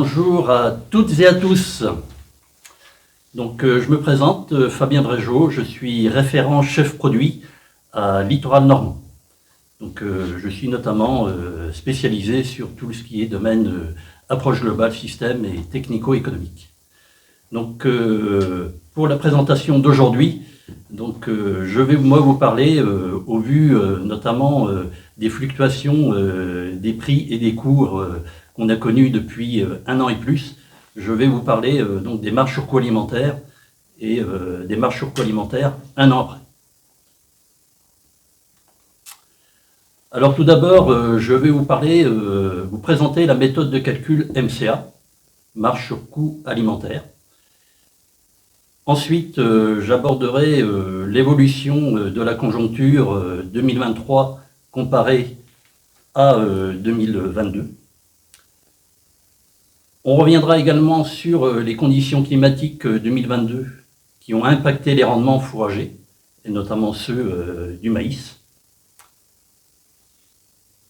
Bonjour à toutes et à tous. Je me présente, Fabien Brégeot, je suis référent chef produit à Littoral Normand. Je suis notamment spécialisé sur tout ce qui est domaine approche globale, système et technico-économique. Pour la présentation d'aujourd'hui, je vais vous parler au vu notamment des fluctuations des prix et des cours qu'on a connus depuis un an et plus. Je vais vous parler des marges sur coûts alimentaires et des marges sur coûts alimentaires un an après. Alors tout d'abord, je vais vous présenter la méthode de calcul MCA, marge sur coûts alimentaires. Ensuite, j'aborderai l'évolution de la conjoncture 2023 comparée à 2022. On reviendra également sur les conditions climatiques 2022 qui ont impacté les rendements fourragers, et notamment ceux du maïs.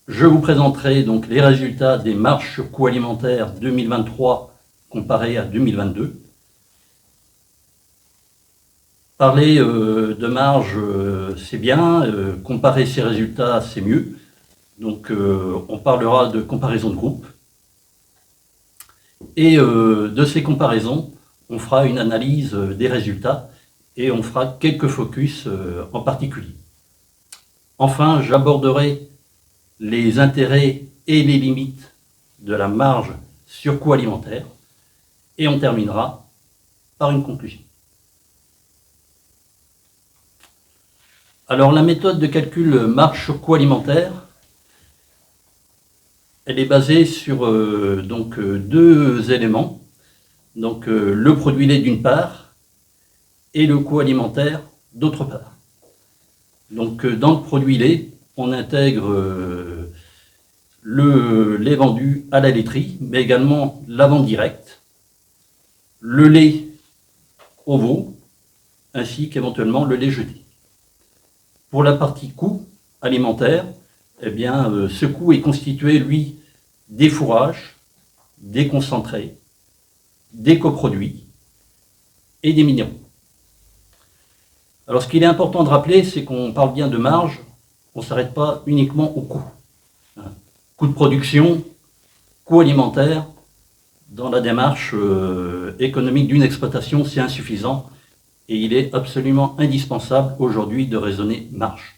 Je vous présenterai donc les résultats des marges sur coûts alimentaires 2023 comparés à 2022. Parler de marge, c'est bien, comparer ces résultats, c'est mieux. On parlera de comparaison de groupe. Et de ces comparaisons, on fera une analyse des résultats et on fera quelques focus en particulier. Enfin, j'aborderai les intérêts et les limites de la marge sur coûts alimentaires et on terminera par une conclusion. Alors la méthode de calcul marge sur coûts alimentaires, elle est basée sur deux éléments, le produit lait d'une part et le coût alimentaire d'autre part. Dans le produit lait, on intègre le lait vendu à la laiterie, mais également la vente directe, le lait au veau, ainsi qu'éventuellement le lait jeté. Pour la partie coût alimentaire, ce coût est constitué, lui, des fourrages, des concentrés, des coproduits et des minéraux. Alors ce qu'il est important de rappeler, c'est qu'on parle bien de marge, on ne s'arrête pas uniquement au coût. Coût de production, coût alimentaire, dans la démarche économique d'une exploitation, c'est insuffisant et il est absolument indispensable aujourd'hui de raisonner marge.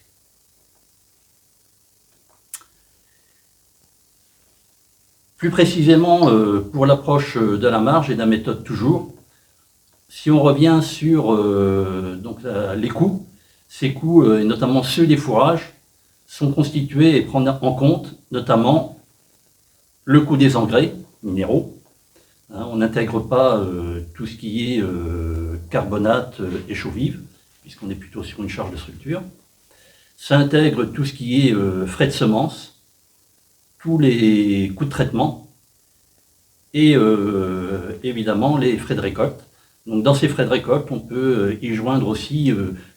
Plus précisément, pour l'approche de la marge et de la méthode toujours, si on revient sur les coûts, ces coûts, et notamment ceux des fourrages, sont constitués et prennent en compte notamment le coût des engrais minéraux. On n'intègre pas tout ce qui est carbonate et chaux-vive, puisqu'on est plutôt sur une charge de structure. Ça intègre tout ce qui est frais de semences, tous les coûts de traitement et évidemment les frais de récolte. Donc dans ces frais de récolte, on peut y joindre aussi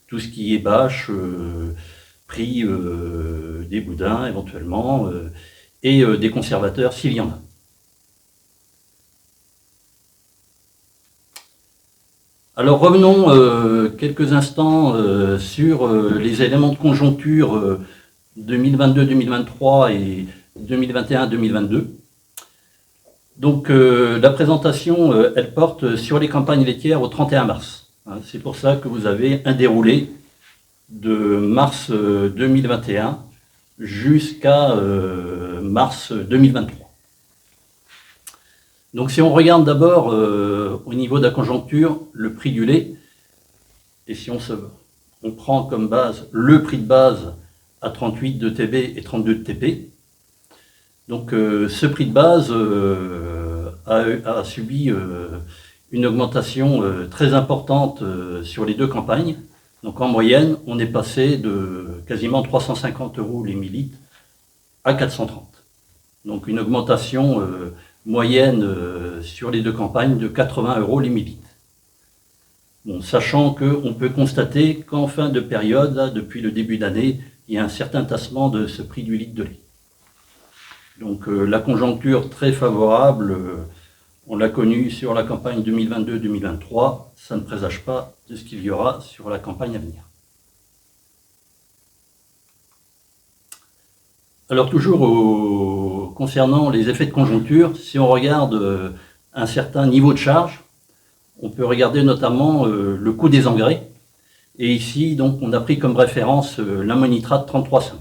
tout ce qui est bâche, prix des boudins éventuellement, et des conservateurs s'il y en a. Alors revenons quelques instants sur les éléments de conjoncture 2022-2023 et 2021-2022. La présentation, elle porte sur les campagnes laitières au 31 mars. C'est pour ça que vous avez un déroulé de mars 2021 jusqu'à mars 2023. Donc si on regarde d'abord au niveau de la conjoncture, le prix du lait, et si on prend comme base le prix de base à 38 de TB et 32 de TP, ce prix de base a subi une augmentation très importante sur les deux campagnes. Donc en moyenne, on est passé de quasiment 350 € les millilitres à 430. Donc une augmentation moyenne sur les deux campagnes de 80 € les millilitres. Bon, sachant qu'on peut constater qu'en fin de période, là, depuis le début d'année, il y a un certain tassement de ce prix du litre de lait. Donc la conjoncture très favorable On l'a connu sur la campagne 2022-2023, ça ne présage pas de ce qu'il y aura sur la campagne à venir. Alors toujours concernant les effets de conjoncture, si on regarde un certain niveau de charge, on peut regarder notamment le coût des engrais. Et ici, donc, on a pris comme référence l'ammonitrate 33,5.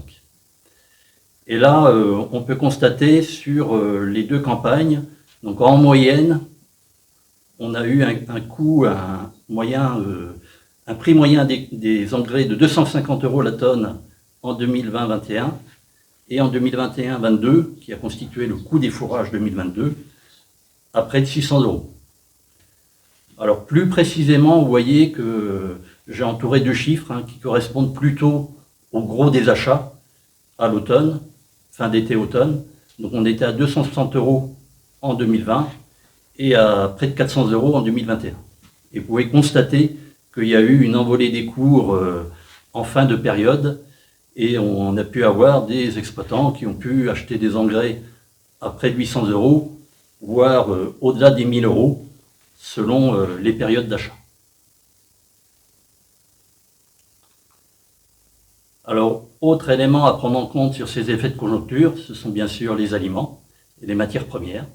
Et là, on peut constater sur les deux campagnes, donc en moyenne, on a eu un coût, un prix moyen des engrais de 250 € la tonne en 2020-21 et en 2021-22, qui a constitué le coût des fourrages 2022, à près de 600 €. Alors plus précisément, vous voyez que j'ai entouré deux chiffres qui correspondent plutôt au gros des achats à l'automne, fin d'été-automne. Donc on était à 260 € en 2020 et à près de 400 € en 2021. Et vous pouvez constater qu'il y a eu une envolée des cours en fin de période et on a pu avoir des exploitants qui ont pu acheter des engrais à près de 800 €, voire au-delà des 1000 € selon les périodes d'achat. Alors, autre élément à prendre en compte sur ces effets de conjoncture, ce sont bien sûr les aliments et les matières premières.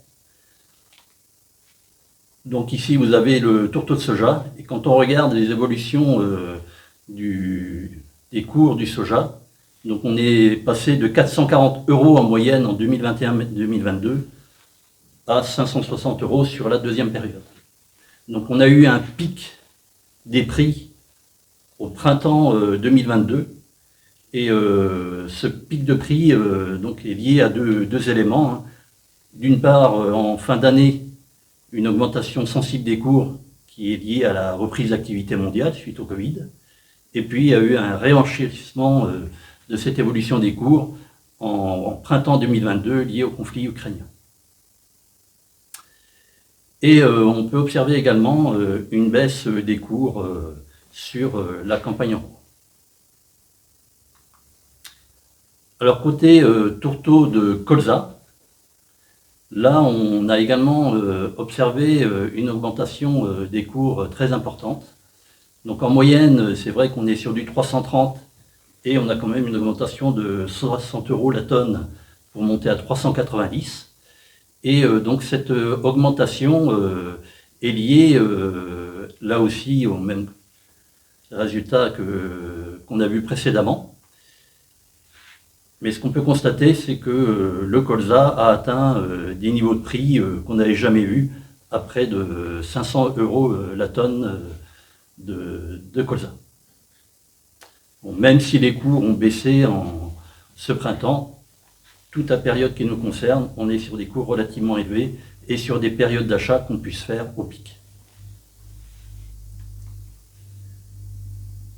Donc ici, vous avez le tourteau de soja, et quand on regarde les évolutions des cours du soja, donc on est passé de 440 € en moyenne en 2021-2022 à 560 € sur la deuxième période. Donc on a eu un pic des prix au printemps 2022, et ce pic de prix donc est lié à deux éléments. D'une part, en fin d'année, une augmentation sensible des cours qui est liée à la reprise d'activité mondiale suite au Covid. Et puis, il y a eu un réenchérissement de cette évolution des cours en printemps 2022 lié au conflit ukrainien. Et on peut observer également une baisse des cours sur la campagne en cours. Alors côté tourteau de colza, là on a également observé une augmentation des cours très importante. Donc en moyenne, c'est vrai qu'on est sur du 330 et on a quand même une augmentation de 160 € la tonne pour monter à 390. Et donc cette augmentation est liée là aussi au même résultat qu'on a vu précédemment. Mais ce qu'on peut constater, c'est que le colza a atteint des niveaux de prix qu'on n'avait jamais vus, à près de 500 € la tonne de colza. Bon, même si les cours ont baissé en ce printemps, toute la période qui nous concerne, on est sur des cours relativement élevés et sur des périodes d'achat qu'on puisse faire au pic.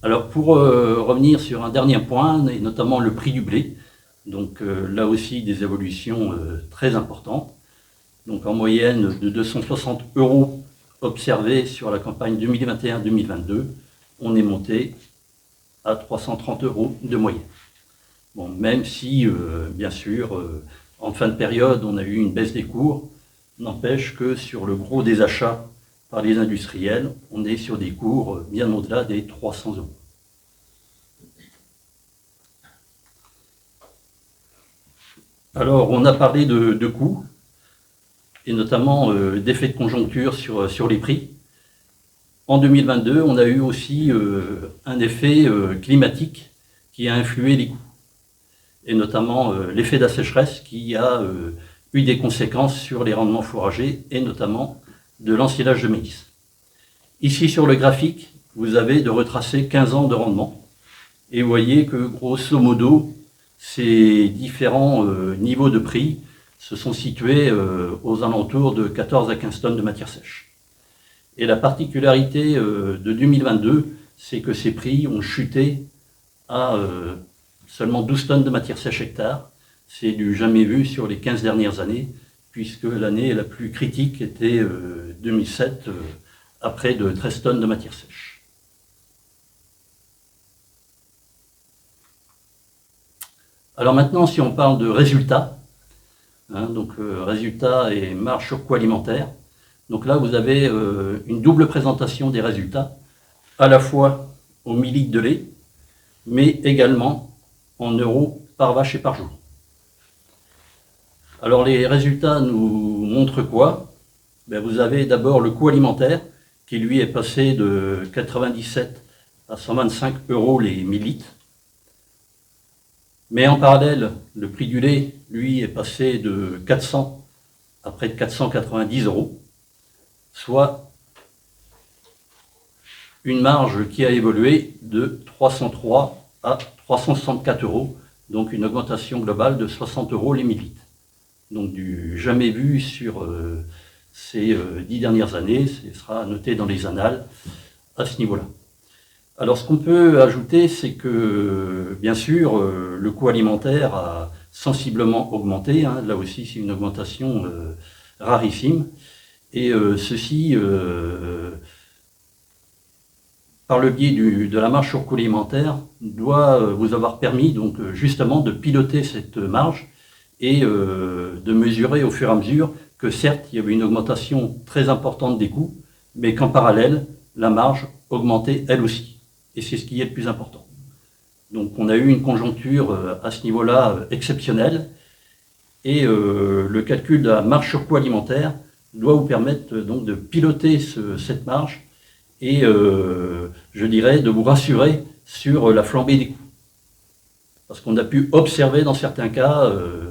Alors pour revenir sur un dernier point, et notamment le prix du blé, donc là aussi des évolutions très importantes. Donc en moyenne de 260 € observés sur la campagne 2021-2022, on est monté à 330 € de moyenne. Bon, même si, bien sûr, en fin de période, on a eu une baisse des cours, n'empêche que sur le gros des achats par les industriels, on est sur des cours bien au-delà des 300 €. Alors, on a parlé de coûts, et notamment d'effets de conjoncture sur les prix. En 2022, on a eu aussi un effet climatique qui a influé les coûts, et notamment l'effet de la sécheresse qui a eu des conséquences sur les rendements fourragers, et notamment de l'ensilage de maïs. Ici sur le graphique, vous avez de retracer 15 ans de rendement, et vous voyez que grosso modo, ces différents niveaux de prix se sont situés aux alentours de 14 à 15 tonnes de matière sèche. Et la particularité de 2022, c'est que ces prix ont chuté à seulement 12 tonnes de matière sèche hectare. C'est du jamais vu sur les 15 dernières années, puisque l'année la plus critique était 2007, à près de 13 tonnes de matière sèche. Alors maintenant, si on parle de résultats, donc résultats et marge sur coût alimentaire, Donc là, vous avez une double présentation des résultats, à la fois au millilitre de lait, mais également en euros par vache et par jour. Alors les résultats nous montrent quoi? Vous avez d'abord le coût alimentaire, qui lui est passé de 97 à 125 euros les millilitres. Mais en parallèle, le prix du lait, lui, est passé de 400 à près de 490 euros, soit une marge qui a évolué de 303 à 364 euros, donc une augmentation globale de 60 euros les millilitres. Donc du jamais vu sur ces 10 dernières années, ce sera noté dans les annales à ce niveau-là. Alors ce qu'on peut ajouter, c'est que bien sûr le coût alimentaire a sensiblement augmenté, hein. Là aussi c'est une augmentation rarissime, et ceci par le biais de la marge sur coût alimentaire doit vous avoir permis donc justement de piloter cette marge et de mesurer au fur et à mesure que certes il y avait une augmentation très importante des coûts, mais qu'en parallèle la marge augmentait elle aussi. Et c'est ce qui est le plus important. Donc on a eu une conjoncture à ce niveau-là exceptionnelle, et le calcul de la marge sur coût alimentaire doit vous permettre donc de piloter cette marge et je dirais de vous rassurer sur la flambée des coûts. Parce qu'on a pu observer dans certains cas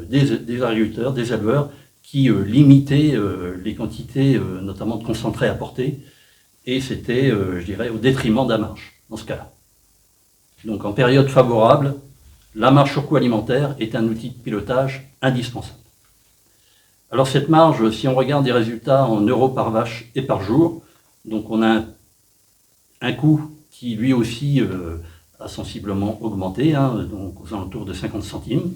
des agriculteurs, des éleveurs qui limitaient les quantités notamment de concentrés apportés, et c'était, je dirais, au détriment de la marge dans ce cas-là. Donc en période favorable, la marge sur coût alimentaire est un outil de pilotage indispensable. Alors cette marge, si on regarde les résultats en euros par vache et par jour, donc on a un coût qui lui aussi a sensiblement augmenté, hein, donc aux alentours de 50 centimes.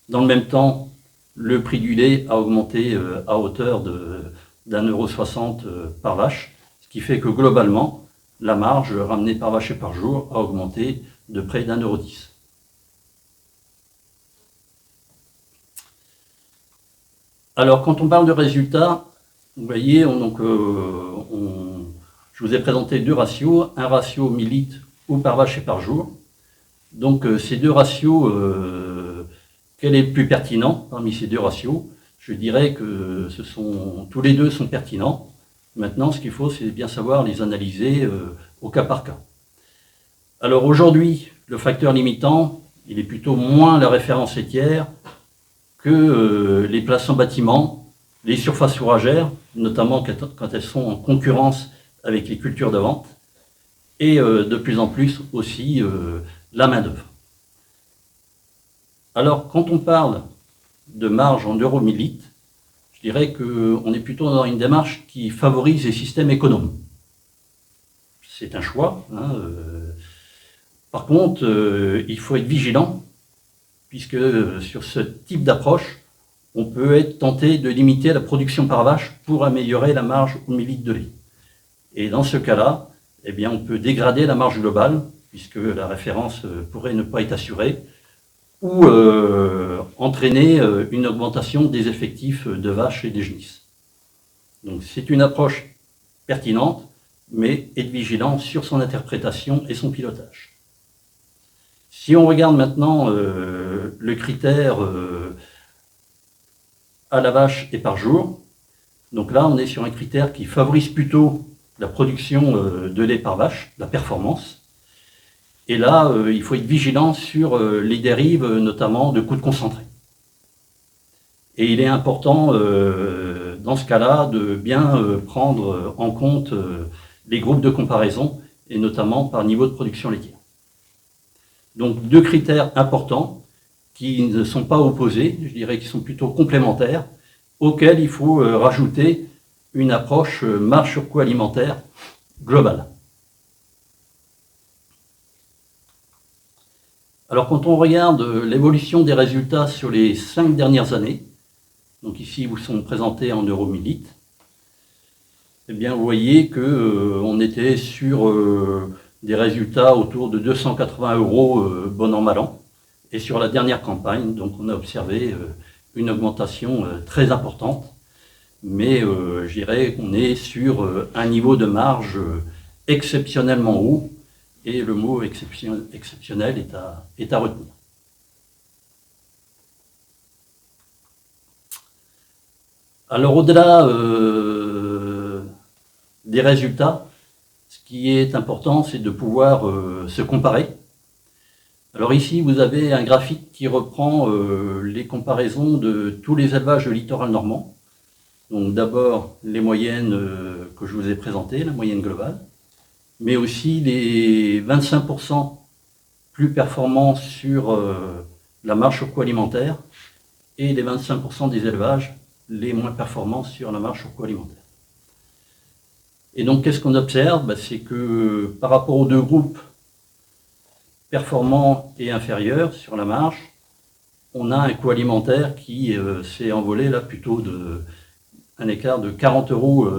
Dans le même temps, le prix du lait a augmenté à hauteur d'1,60 € par vache, ce qui fait que globalement, la marge ramenée par vache et par jour a augmenté de près d'1,10 €. Alors, quand on parle de résultats, vous voyez, je vous ai présenté deux ratios, un ratio millilitres ou par vache et par jour. Donc, ces deux ratios, quel est le plus pertinent parmi ces deux ratios? Je dirais que tous les deux sont pertinents. Maintenant, ce qu'il faut, c'est bien savoir les analyser au cas par cas. Alors aujourd'hui, le facteur limitant, il est plutôt moins la référence laitière que les places en bâtiment, les surfaces fourragères, notamment quand elles sont en concurrence avec les cultures de vente, et de plus en plus aussi la main-d'œuvre. Alors, quand on parle de marge en euros millilitres, je dirais qu'on est plutôt dans une démarche qui favorise les systèmes économes. C'est un choix, hein, par contre, il faut être vigilant, puisque sur ce type d'approche, on peut être tenté de limiter la production par vache pour améliorer la marge au millilitre de lait. Et dans ce cas-là, eh bien, on peut dégrader la marge globale, puisque la référence pourrait ne pas être assurée, ou entraîner une augmentation des effectifs de vaches et des genisses. Donc c'est une approche pertinente, mais être vigilant sur son interprétation et son pilotage. Si on regarde maintenant le critère à la vache et par jour, donc là on est sur un critère qui favorise plutôt la production de lait par vache, la performance. Et là, il faut être vigilant sur les dérives, notamment de coûts de concentré. Et il est important, dans ce cas-là, de bien prendre en compte les groupes de comparaison, et notamment par niveau de production laitière. Donc, deux critères importants qui ne sont pas opposés, je dirais qu'ils sont plutôt complémentaires, auxquels il faut rajouter une approche marge sur coût alimentaire globale. Alors quand on regarde l'évolution des résultats sur les 5 dernières années, donc ici ils vous sont présentés en euros millilitres, eh bien vous voyez qu'on était sur des résultats autour de 280 € bon an mal an. Et sur la dernière campagne, donc on a observé une augmentation très importante. mais je dirais qu'on est sur un niveau de marge exceptionnellement haut, et le mot exceptionnel est à retenir. Alors au-delà des résultats, ce qui est important, c'est de pouvoir se comparer. Alors ici, vous avez un graphique qui reprend les comparaisons de tous les élevages de littoral normand. Donc d'abord les moyennes que je vous ai présentées, la moyenne globale, mais aussi les 25% plus performants sur la marge surcoût-alimentaire et les 25% des élevages les moins performants sur la marge surcoût-alimentaire. Et donc qu'est-ce qu'on observe? C'est que par rapport aux deux groupes performants et inférieurs sur la marge, on a un coût alimentaire qui s'est envolé là plutôt un écart de 40 €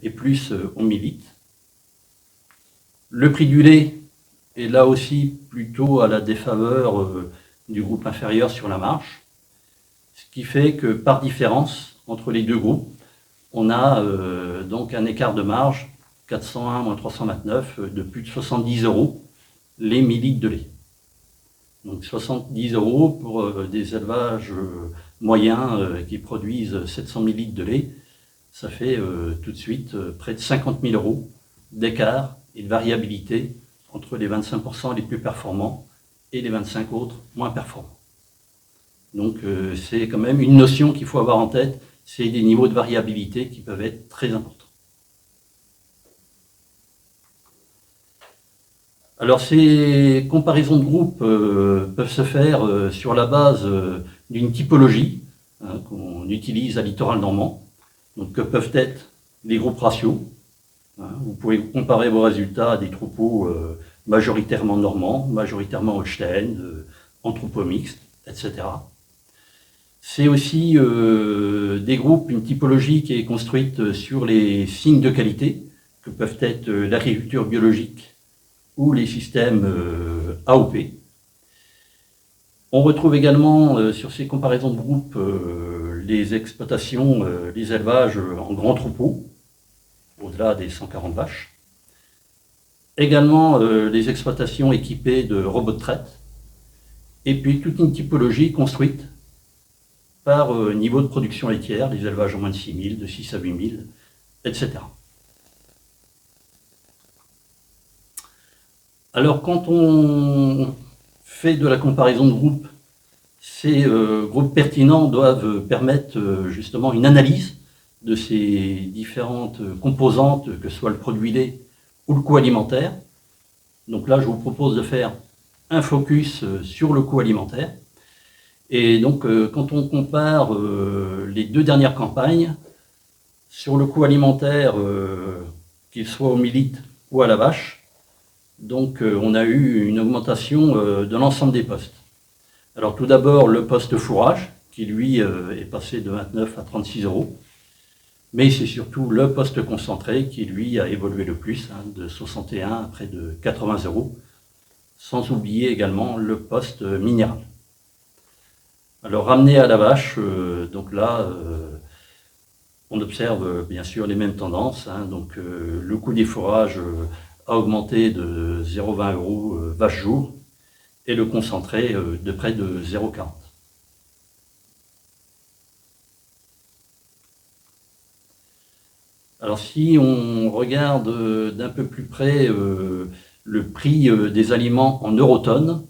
et plus au millilitre. Le prix du lait est là aussi plutôt à la défaveur du groupe inférieur sur la marge, ce qui fait que par différence entre les deux groupes, on a donc un écart de marge 401 - 329 de plus de 70 € les millilitres de lait. Donc 70 € pour des élevages moyens qui produisent 700 millilitres de lait, ça fait tout de suite près de 50 000 € d'écart et de variabilité entre les 25% les plus performants et les 25 autres moins performants. Donc c'est quand même une notion qu'il faut avoir en tête, c'est des niveaux de variabilité qui peuvent être très importants. Alors ces comparaisons de groupes peuvent se faire sur la base d'une typologie qu'on utilise à littoral normand, donc que peuvent être les groupes ratios. Vous pouvez comparer vos résultats à des troupeaux majoritairement normands, majoritairement holstein, en troupeaux mixtes, etc. C'est aussi des groupes, une typologie qui est construite sur les signes de qualité, que peuvent être l'agriculture biologique ou les systèmes AOP. On retrouve également sur ces comparaisons de groupes les exploitations, les élevages en grands troupeaux, au-delà des 140 vaches. Également les exploitations équipées de robots de traite. Et puis toute une typologie construite par niveau de production laitière, les élevages en moins de 6 000, de 6 à 8 000, etc. Alors quand on fait de la comparaison de groupes, ces groupes pertinents doivent permettre justement une analyse de ces différentes composantes, que ce soit le produit lait ou le coût alimentaire. Donc là, je vous propose de faire un focus sur le coût alimentaire. Et donc, quand on compare les deux dernières campagnes, sur le coût alimentaire, qu'il soit au millilitre ou à la vache, donc on a eu une augmentation de l'ensemble des postes. Alors tout d'abord, le poste fourrage, qui lui est passé de 29 à 36 €. Mais c'est surtout le poste concentré qui, lui, a évolué le plus, de 61 à près de 80 €, sans oublier également le poste minéral. Alors, ramené à la vache, donc là, on observe bien sûr les mêmes tendances. Donc, le coût des fourrages a augmenté de 0,20 € vache-jour et le concentré de près de 0,40 €. Alors si on regarde d'un peu plus près le prix des aliments en eurotonnes,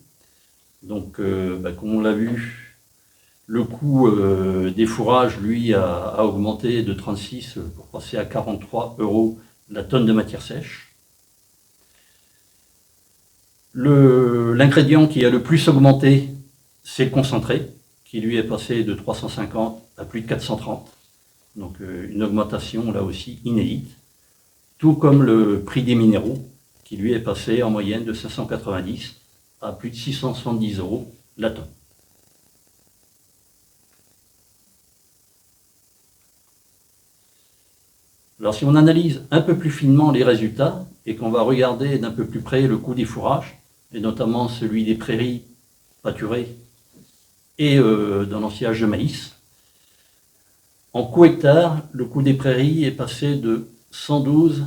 donc comme on l'a vu, le coût des fourrages, lui, a augmenté de 36 pour passer à 43 € la tonne de matière sèche. L'ingrédient qui a le plus augmenté, c'est le concentré, qui lui est passé de 350 à plus de 430. Donc une augmentation là aussi inédite, tout comme le prix des minéraux, qui lui est passé en moyenne de 590 à plus de 670 € la tonne. Alors si on analyse un peu plus finement les résultats et qu'on va regarder d'un peu plus près le coût des fourrages, et notamment celui des prairies pâturées et dans l'ensilage de maïs, En coût hectare, le coût des prairies est passé de 112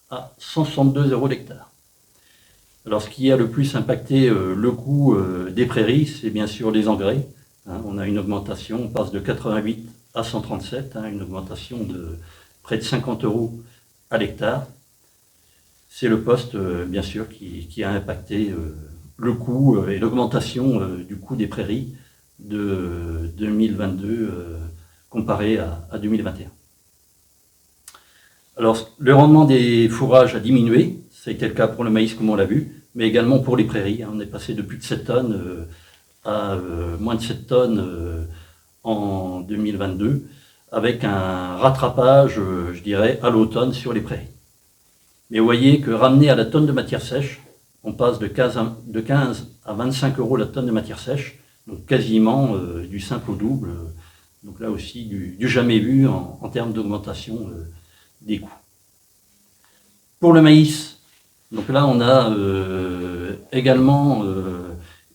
à 162 euros l'hectare. Alors, ce qui a le plus impacté le coût des prairies, c'est bien sûr les engrais. On a une augmentation, on passe de 88 à 137, une augmentation de près de 50 euros à l'hectare. C'est le poste, bien sûr, qui a impacté le coût et l'augmentation du coût des prairies de 2022 comparé à 2021. Alors, le rendement des fourrages a diminué, ça a été le cas pour le maïs comme on l'a vu, mais également pour les prairies. On est passé de plus de 7 tonnes à moins de 7 tonnes en 2022, avec un rattrapage, je dirais, à l'automne sur les prairies. Mais vous voyez que ramené à la tonne de matière sèche, on passe de 15 à 25 euros la tonne de matière sèche, donc quasiment du simple au double. Donc là aussi, du jamais vu en termes d'augmentation des coûts. Pour le maïs, donc là on a également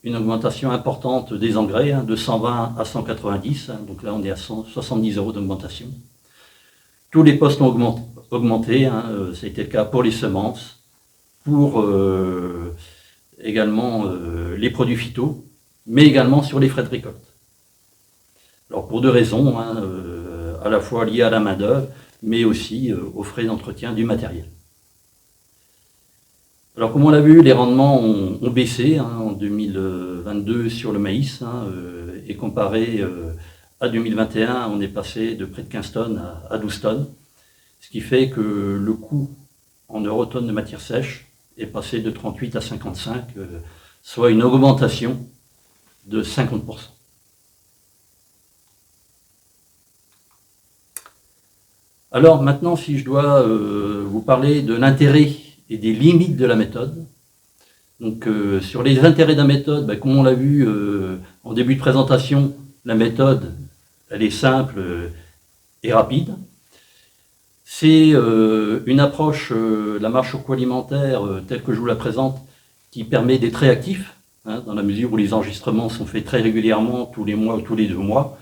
une augmentation importante des engrais, de 120 à 190, donc là on est à 170 euros d'augmentation. Tous les postes ont augmenté, ça a été le cas pour les semences, pour également les produits phyto, mais également sur les frais de récolte. Alors pour deux raisons, à la fois liées à la main-d'œuvre, mais aussi aux frais d'entretien du matériel. Alors comme on l'a vu, les rendements ont baissé en 2022 sur le maïs, et comparé à 2021, on est passé de près de 15 tonnes à 12 tonnes, ce qui fait que le coût en eurotonnes de matière sèche est passé de 38 à 55, soit une augmentation de 50%. Alors maintenant, si je dois vous parler de l'intérêt et des limites de la méthode, donc sur les intérêts de la méthode, comme on l'a vu en début de présentation, la méthode, elle est simple et rapide. C'est une approche, la marche au coût alimentaire, telle que je vous la présente, qui permet d'être réactif, dans la mesure où les enregistrements sont faits très régulièrement, tous les mois ou tous les 2 mois.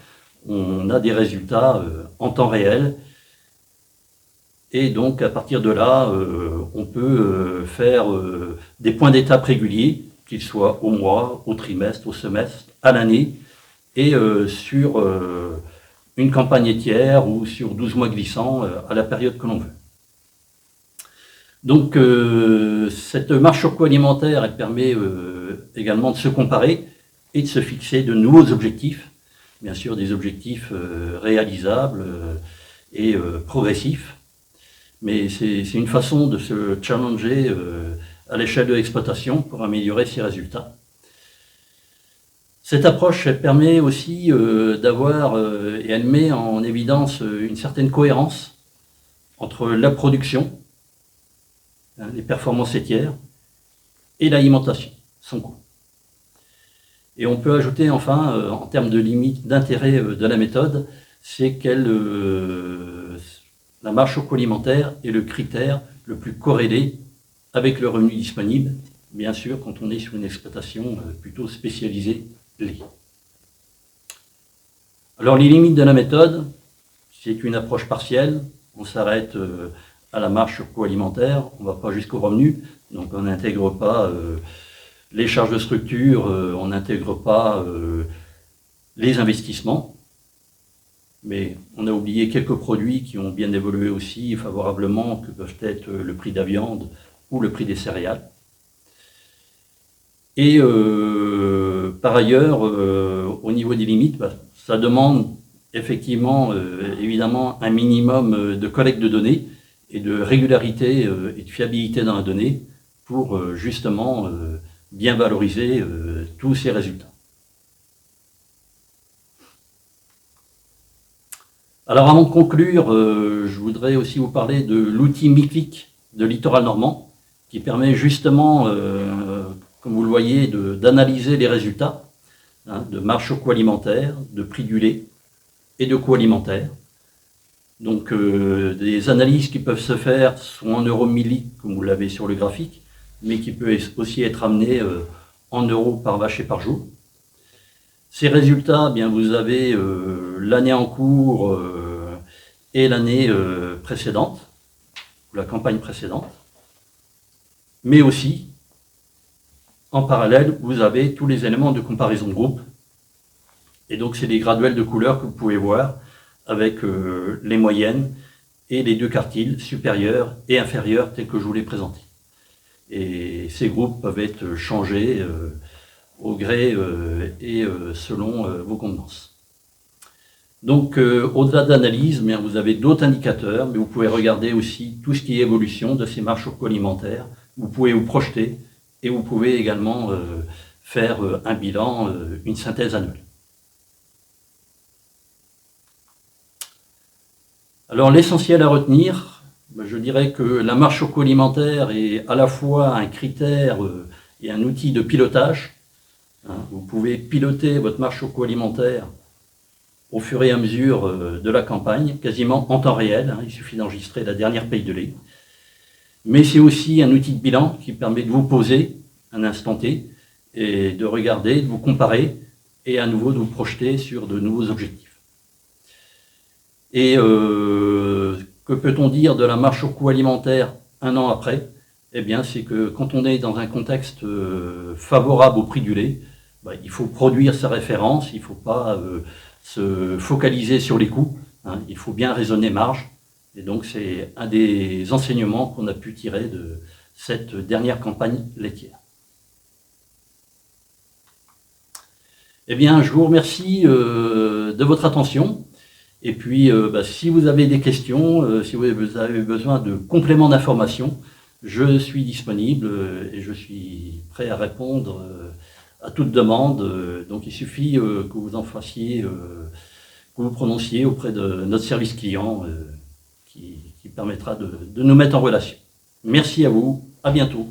On a des résultats en temps réel. Et donc, à partir de là, on peut faire des points d'étape réguliers, qu'ils soient au mois, au trimestre, au semestre, à l'année, et sur une campagne laitière ou sur 12 mois glissants à la période que l'on veut. Donc, cette marche sur coût alimentaire, elle permet également de se comparer et de se fixer de nouveaux objectifs, bien sûr des objectifs réalisables et progressifs. Mais c'est une façon de se challenger à l'échelle de l'exploitation pour améliorer ses résultats. Cette approche elle permet aussi d'avoir, et elle met en évidence une certaine cohérence entre la production, les performances laitières, et l'alimentation, son coût. Et on peut ajouter enfin, en termes de limite d'intérêt de la méthode, c'est qu'elle la marche au coût alimentaire est le critère le plus corrélé avec le revenu disponible, bien sûr quand on est sur une exploitation plutôt spécialisée lait. Alors les limites de la méthode, c'est une approche partielle, on s'arrête à la marche sur coût alimentaire, on ne va pas jusqu'au revenu, donc on n'intègre pas les charges de structure, on n'intègre pas les investissements. Mais on a oublié quelques produits qui ont bien évolué aussi favorablement, que peuvent être le prix de la viande ou le prix des céréales. Et par ailleurs, au niveau des limites, ça demande effectivement, évidemment, un minimum de collecte de données et de régularité et de fiabilité dans la donnée pour justement bien valoriser tous ces résultats. Alors avant de conclure, je voudrais aussi vous parler de l'outil MiClick de Littoral Normand, qui permet justement, comme vous le voyez, d'analyser les résultats de marche au coût alimentaire, de prix du lait et de coût alimentaire. Donc des analyses qui peuvent se faire soit en euros millilitres, comme vous l'avez sur le graphique, mais qui peut aussi être amenées en euros par vache et par jour. Ces résultats, bien, vous avez l'année en cours et l'année précédente, ou la campagne précédente. Mais aussi, en parallèle, vous avez tous les éléments de comparaison de groupe. Et donc, c'est des graduels de couleurs que vous pouvez voir avec les moyennes et les deux quartiles supérieurs et inférieurs tels que je vous l'ai présenté. Et ces groupes peuvent être changés au gré et selon vos convenances. Donc, au-delà de l'analyse, vous avez d'autres indicateurs, mais vous pouvez regarder aussi tout ce qui est évolution de ces marges alimentaires. Vous pouvez vous projeter et vous pouvez également faire un bilan, une synthèse annuelle. Alors, l'essentiel à retenir, je dirais que la marge alimentaire est à la fois un critère et un outil de pilotage. Vous pouvez piloter votre marge alimentaire au fur et à mesure de la campagne, quasiment en temps réel. Il suffit d'enregistrer la dernière paye de lait. Mais c'est aussi un outil de bilan qui permet de vous poser un instant T et de regarder, de vous comparer et à nouveau de vous projeter sur de nouveaux objectifs. Et que peut-on dire de la marge alimentaire un an après? Eh bien, c'est que quand on est dans un contexte favorable au prix du lait, il faut produire sa référence, il ne faut pas se focaliser sur les coûts, il faut bien raisonner marge. Et donc, c'est un des enseignements qu'on a pu tirer de cette dernière campagne laitière. Eh bien, je vous remercie de votre attention. Et puis, si vous avez des questions, si vous avez besoin de compléments d'information, je suis disponible et je suis prêt à répondre à toute demande. Donc, il suffit que vous en fassiez, que vous prononciez auprès de notre service client qui permettra de nous mettre en relation. Merci à vous, à bientôt.